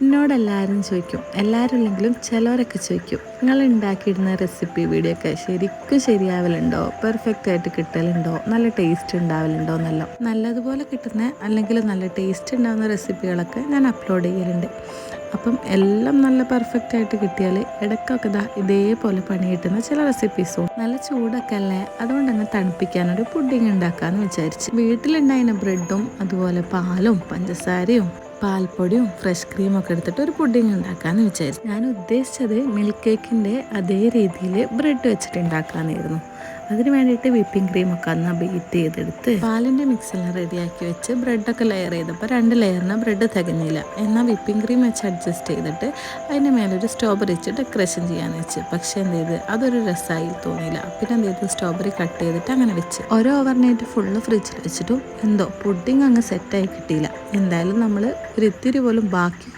എന്നോടെല്ലാവരും ചോദിക്കും, എല്ലാവരും ഇല്ലെങ്കിലും ചിലവരൊക്കെ ചോദിക്കും, നിങ്ങൾ ഉണ്ടാക്കിയിടുന്ന റെസിപ്പി വീഡിയോ ഒക്കെ ശരിക്കും ശരിയാവലുണ്ടോ, പെർഫെക്റ്റ് ആയിട്ട് കിട്ടലുണ്ടോ, നല്ല ടേസ്റ്റ് ഉണ്ടാവലുണ്ടോ എന്നല്ലോ. നല്ലതുപോലെ കിട്ടുന്ന അല്ലെങ്കിൽ നല്ല ടേസ്റ്റ് ഉണ്ടാകുന്ന റെസിപ്പികളൊക്കെ ഞാൻ അപ്ലോഡ് ചെയ്യലുണ്ട്. അപ്പം എല്ലാം നല്ല പെർഫെക്റ്റ് ആയിട്ട് കിട്ടിയാൽ ഇടയ്ക്കൊക്കെ ഇതേപോലെ പണി കിട്ടുന്ന ചില റെസിപ്പീസും. നല്ല ചൂടൊക്കെ അല്ലേ, അതുകൊണ്ട് തന്നെ തണുപ്പിക്കാനൊരു പുഡിങ് ഉണ്ടാക്കാമെന്ന് വിചാരിച്ച്. വീട്ടിലുണ്ടായിരുന്ന ബ്രെഡും അതുപോലെ പാലും പഞ്ചസാരയും പാൽപ്പൊടിയും ഫ്രഷ് ക്രീമൊക്കെ എടുത്തിട്ട് ഒരു പുഡിങ് ഉണ്ടാക്കാമെന്ന് വിചാരിച്ചു. ഞാൻ ഉദ്ദേശിച്ചത് മിൽക്ക് കേക്കിൻ്റെ അതേ രീതിയിൽ ബ്രെഡ് വെച്ചിട്ട് ഉണ്ടാക്കാമെന്നായിരുന്നു. അതിന് വേണ്ടിയിട്ട് വിപ്പിംഗ് ക്രീമൊക്കെ അന്ന് ബീറ്റ് ചെയ്തെടുത്ത് പാലിൻ്റെ മിക്സെല്ലാം റെഡിയാക്കി വെച്ച് ബ്രെഡൊക്കെ ലെയർ ചെയ്തപ്പോൾ 2 ലെയറിന് ബ്രെഡ് തികഞ്ഞില്ല. എന്നാൽ വിപ്പിംഗ് ക്രീം വെച്ച് അഡ്ജസ്റ്റ് ചെയ്തിട്ട് അതിൻ്റെ മേലൊരു സ്ട്രോബെറി വെച്ച് ഡെക്കറേഷൻ ചെയ്യാൻ വെച്ച്. പക്ഷേ എന്ത് ചെയ്ത് അതൊരു രസമായി തോന്നിയില്ല. പിന്നെ എന്ത് ചെയ്ത് സ്ട്രോബെറി കട്ട് ചെയ്തിട്ട് അങ്ങനെ വെച്ച്. ഓരോ ഓവർനൈറ്റ് ഫുള്ള് ഫ്രിഡ്ജിൽ വെച്ചിട്ടും എന്തോ പുഡിങ് അങ്ങ് സെറ്റായി കിട്ടിയില്ല. എന്തായാലും നമ്മൾ ഒരു ഇത്തിരി പോലും ബാക്കി